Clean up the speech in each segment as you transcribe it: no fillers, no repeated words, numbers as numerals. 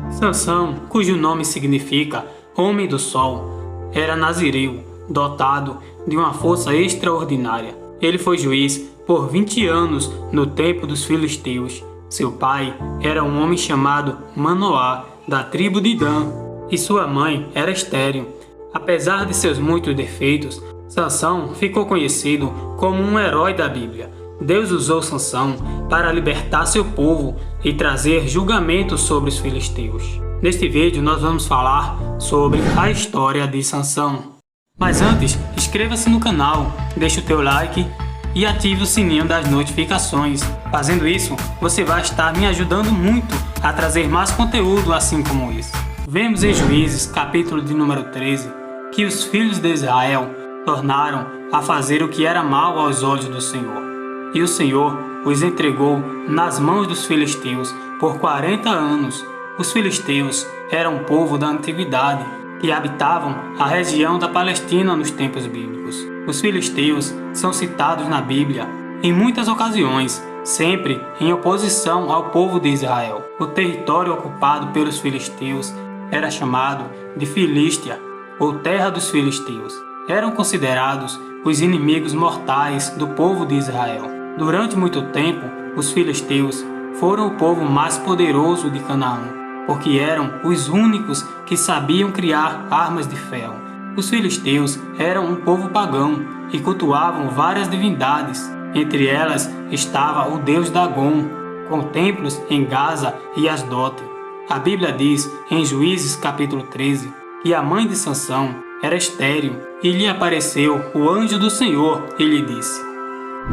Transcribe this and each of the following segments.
Sansão, cujo nome significa Homem do Sol, era nazireu, dotado de uma força extraordinária. Ele foi juiz por 20 anos no tempo dos filisteus. Seu pai era um homem chamado Manoá, da tribo de Dan, e sua mãe era estéril. Apesar de seus muitos defeitos, Sansão ficou conhecido como um herói da Bíblia. Deus usou Sansão para libertar seu povo e trazer julgamento sobre os filisteus. Neste vídeo nós vamos falar sobre a história de Sansão. Mas antes, inscreva-se no canal, deixe o teu like e ative o sininho das notificações. Fazendo isso, você vai estar me ajudando muito a trazer mais conteúdo assim como esse. Vemos em Juízes, capítulo de número 13, que os filhos de Israel tornaram a fazer o que era mal aos olhos do Senhor. E o Senhor os entregou nas mãos dos filisteus por 40 anos. Os filisteus eram um povo da antiguidade que habitavam a região da Palestina nos tempos bíblicos. Os filisteus são citados na Bíblia em muitas ocasiões, sempre em oposição ao povo de Israel. O território ocupado pelos filisteus era chamado de Filístia, ou Terra dos Filisteus. Eram considerados os inimigos mortais do povo de Israel. Durante muito tempo, os filisteus foram o povo mais poderoso de Canaã, porque eram os únicos que sabiam criar armas de ferro. Os filisteus eram um povo pagão e cultuavam várias divindades. Entre elas estava o deus Dagom, com templos em Gaza e Asdote. A Bíblia diz em Juízes capítulo 13 que a mãe de Sansão era estéril e lhe apareceu o anjo do Senhor e lhe disse: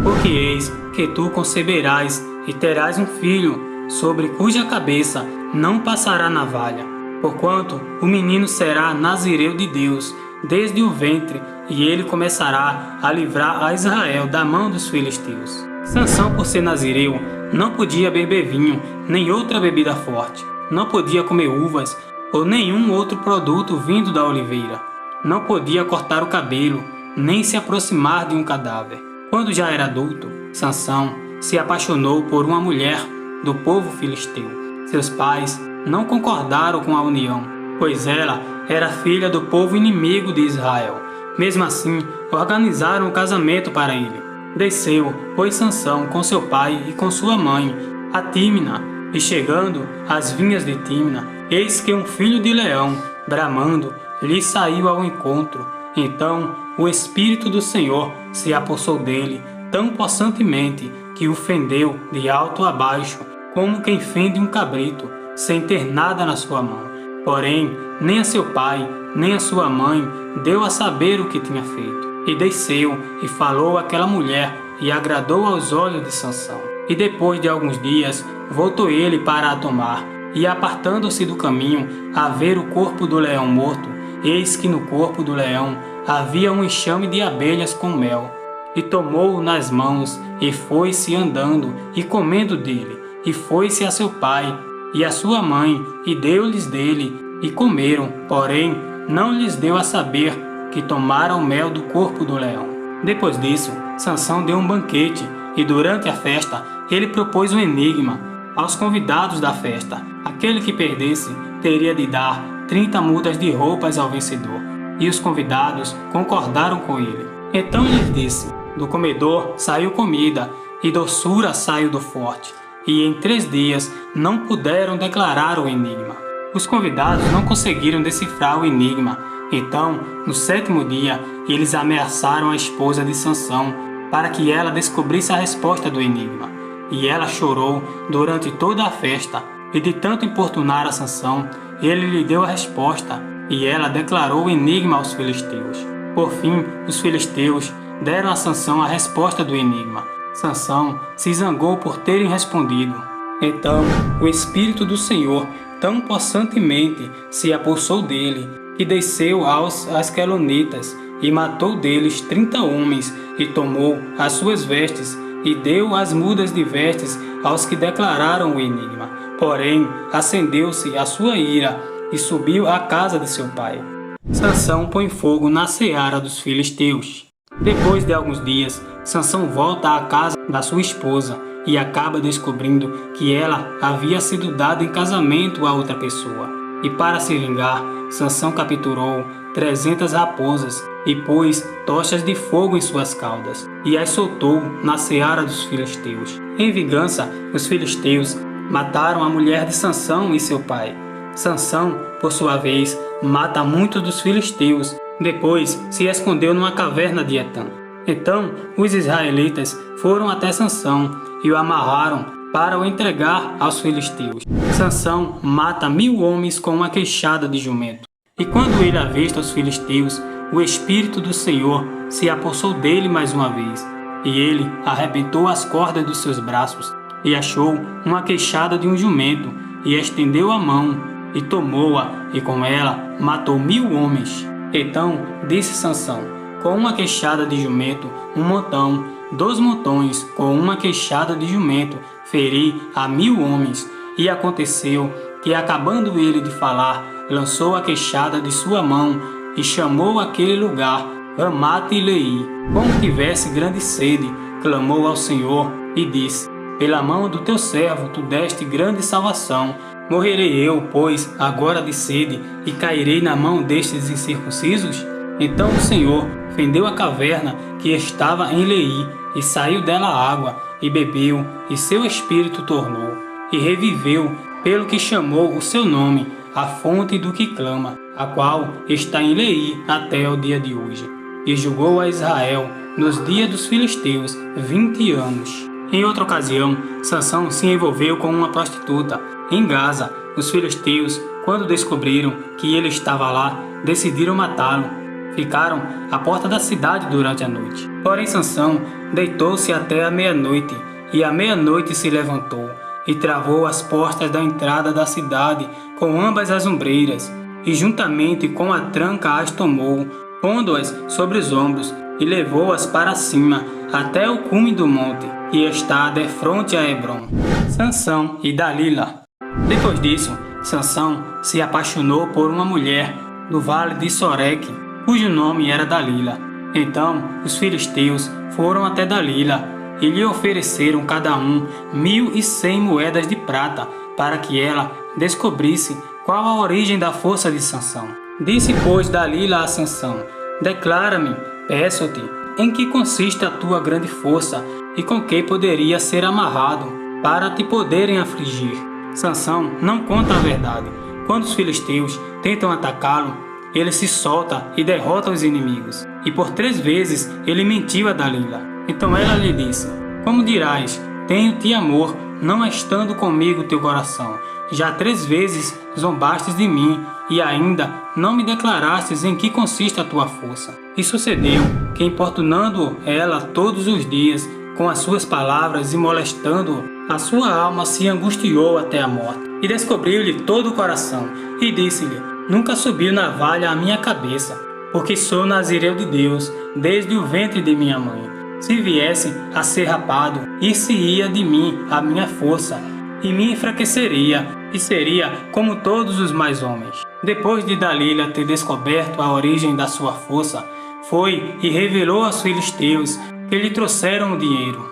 porque eis que tu conceberás e terás um filho, sobre cuja cabeça não passará navalha, porquanto o menino será nazireu de Deus desde o ventre, e ele começará a livrar a Israel da mão dos filisteus. Sansão, por ser nazireu, não podia beber vinho, nem outra bebida forte, não podia comer uvas ou nenhum outro produto vindo da oliveira, não podia cortar o cabelo, nem se aproximar de um cadáver. Quando já era adulto, Sansão se apaixonou por uma mulher do povo filisteu. Seus pais não concordaram com a união, pois ela era filha do povo inimigo de Israel. Mesmo assim, organizaram o casamento para ele. Desceu, pois, Sansão com seu pai e com sua mãe a Tímina, e chegando às vinhas de Tímina, eis que um filho de leão, bramando, lhe saiu ao encontro. Então o Espírito do Senhor se apossou dele tão possantemente que o fendeu de alto a baixo, como quem fende um cabrito, sem ter nada na sua mão. Porém, nem a seu pai, nem a sua mãe deu a saber o que tinha feito. E desceu e falou àquela mulher, e agradou aos olhos de Sansão. E depois de alguns dias, voltou ele para a tomar, e apartando-se do caminho, a ver o corpo do leão morto, eis que no corpo do leão havia um enxame de abelhas com mel. E tomou-o nas mãos, e foi-se andando, e comendo dele. E foi-se a seu pai, e a sua mãe, e deu-lhes dele, e comeram. Porém, não lhes deu a saber que tomaram mel do corpo do leão. Depois disso, Sansão deu um banquete, e durante a festa, ele propôs um enigma aos convidados da festa. Aquele que perdesse teria de dar 30 mudas de roupas ao vencedor. E os convidados concordaram com ele. Então lhes disse: do comedor saiu comida, e doçura saiu do forte. E em 3 dias não puderam declarar o enigma. Os convidados não conseguiram decifrar o enigma. Então, no 7º dia, eles ameaçaram a esposa de Sansão para que ela descobrisse a resposta do enigma. E ela chorou durante toda a festa, e de tanto importunar a Sansão, ele lhe deu a resposta, e ela declarou o enigma aos filisteus. Por fim, os filisteus deram a Sansão a resposta do enigma. Sansão se zangou por terem respondido. Então, o Espírito do Senhor tão possantemente se apossou dele, que desceu aos Asquelonitas, e matou deles 30 homens, e tomou as suas vestes, e deu as mudas de vestes aos que declararam o enigma. Porém, acendeu-se a sua ira, e subiu à casa de seu pai. Sansão põe fogo na seara dos filisteus. Depois de alguns dias, Sansão volta à casa da sua esposa, e acaba descobrindo que ela havia sido dada em casamento a outra pessoa. E para se vingar, Sansão capturou 300 raposas e pôs tochas de fogo em suas caudas e as soltou na seara dos filisteus. Em vingança, os filisteus mataram a mulher de Sansão e seu pai. Sansão, por sua vez, mata muitos dos filisteus. Depois se escondeu numa caverna de Etã. Então os israelitas foram até Sansão e o amarraram para o entregar aos filisteus. Sansão mata 1000 homens com uma queixada de jumento. E quando ele avista os filisteus, o Espírito do Senhor se apossou dele mais uma vez. E ele arrebentou as cordas dos seus braços e achou uma queixada de um jumento e estendeu a mão e tomou-a e com ela matou 1000 homens. Então disse Sansão: com uma queixada de jumento, um montão, 2 montões, com uma queixada de jumento, feri a 1000 homens. E aconteceu que, acabando ele de falar, lançou a queixada de sua mão e chamou aquele lugar Ramate-Leí. Como tivesse grande sede, clamou ao Senhor e disse: pela mão do teu servo tu deste grande salvação. Morrerei eu, pois, agora de sede, e cairei na mão destes incircuncisos? Então o Senhor fendeu a caverna que estava em Leí, e saiu dela água, e bebeu, e seu espírito tornou, e reviveu, pelo que chamou o seu nome, a fonte do que clama, a qual está em Leí até o dia de hoje. E julgou a Israel nos dias dos filisteus 20 anos. Em outra ocasião, Sansão se envolveu com uma prostituta. Em Gaza, os filisteus, quando descobriram que ele estava lá, decidiram matá-lo. Ficaram à porta da cidade durante a noite. Porém Sansão deitou-se até a meia-noite, e à meia-noite se levantou, e travou as portas da entrada da cidade com ambas as ombreiras, e juntamente com a tranca as tomou, pondo-as sobre os ombros, e levou-as para cima, até o cume do monte, que está defronte a Hebrom. Sansão e Dalila. Depois disso, Sansão se apaixonou por uma mulher do vale de Soreque, cujo nome era Dalila. Então os filisteus foram até Dalila e lhe ofereceram cada um 1.100 moedas de prata, para que ela descobrisse qual a origem da força de Sansão. Disse, pois, Dalila a Sansão: declara-me, peço-te, em que consiste a tua grande força e com que poderia ser amarrado, para te poderem afligir. Sansão não conta a verdade. Quando os filisteus tentam atacá-lo, ele se solta e derrota os inimigos. E por 3 vezes ele mentiu a Dalila. Então ela lhe disse: como dirás, tenho-te amor, não estando comigo teu coração? Já 3 vezes zombastes de mim, e ainda não me declarastes em que consiste a tua força. E sucedeu que, importunando ela todos os dias com as suas palavras e molestando-o, a sua alma se angustiou até a morte. E descobriu-lhe todo o coração, e disse-lhe: nunca subiu navalha à minha cabeça, porque sou nazireu de Deus, desde o ventre de minha mãe. Se viesse a ser rapado, ir-se-ia de mim a minha força, e me enfraqueceria, e seria como todos os mais homens. Depois de Dalila ter descoberto a origem da sua força, foi e revelou aos filisteus que lhe trouxeram o dinheiro.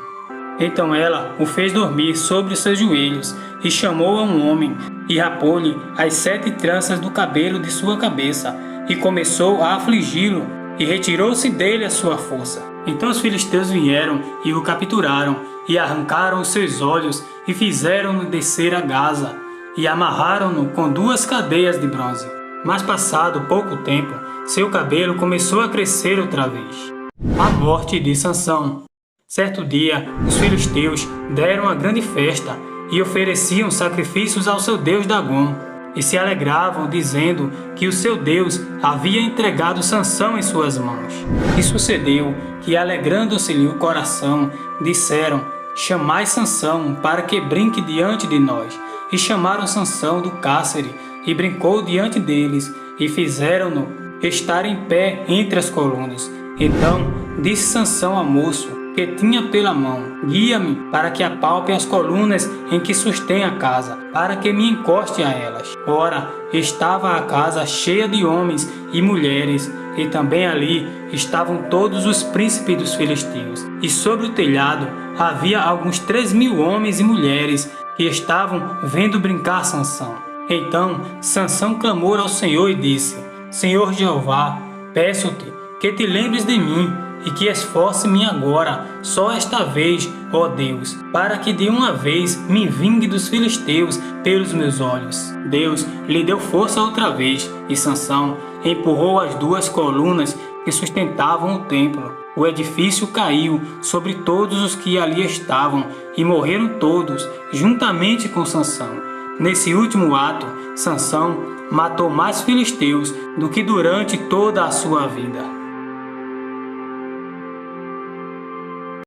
Então ela o fez dormir sobre os seus joelhos, e chamou a um homem, e rapou-lhe as 7 tranças do cabelo de sua cabeça, e começou a afligi-lo, e retirou-se dele a sua força. Então os filisteus vieram e o capturaram, e arrancaram os seus olhos, e fizeram-no descer a Gaza, e amarraram-no com 2 cadeias de bronze. Mas passado pouco tempo, seu cabelo começou a crescer outra vez. A morte de Sansão. Certo dia, os filisteus deram uma grande festa, e ofereciam sacrifícios ao seu deus Dagom, e se alegravam, dizendo que o seu Deus havia entregado Sansão em suas mãos. E sucedeu que, alegrando-se-lhe o coração, disseram: chamai Sansão para que brinque diante de nós. E chamaram Sansão do cárcere, e brincou diante deles, e fizeram-no estar em pé entre as colunas. Então disse Sansão ao moço que tinha pela mão: guia-me para que apalpe as colunas em que sustém a casa, para que me encoste a elas. Ora, estava a casa cheia de homens e mulheres, e também ali estavam todos os príncipes dos filisteus. E sobre o telhado havia alguns 3.000 homens e mulheres que estavam vendo brincar Sansão. Então Sansão clamou ao Senhor e disse: Senhor Jeová, peço-te que te lembres de mim e que esforce-me agora, só esta vez, ó Deus, para que de uma vez me vingue dos filisteus pelos meus olhos. Deus lhe deu força outra vez, e Sansão empurrou as 2 colunas que sustentavam o templo. O edifício caiu sobre todos os que ali estavam, e morreram todos, juntamente com Sansão. Nesse último ato, Sansão matou mais filisteus do que durante toda a sua vida.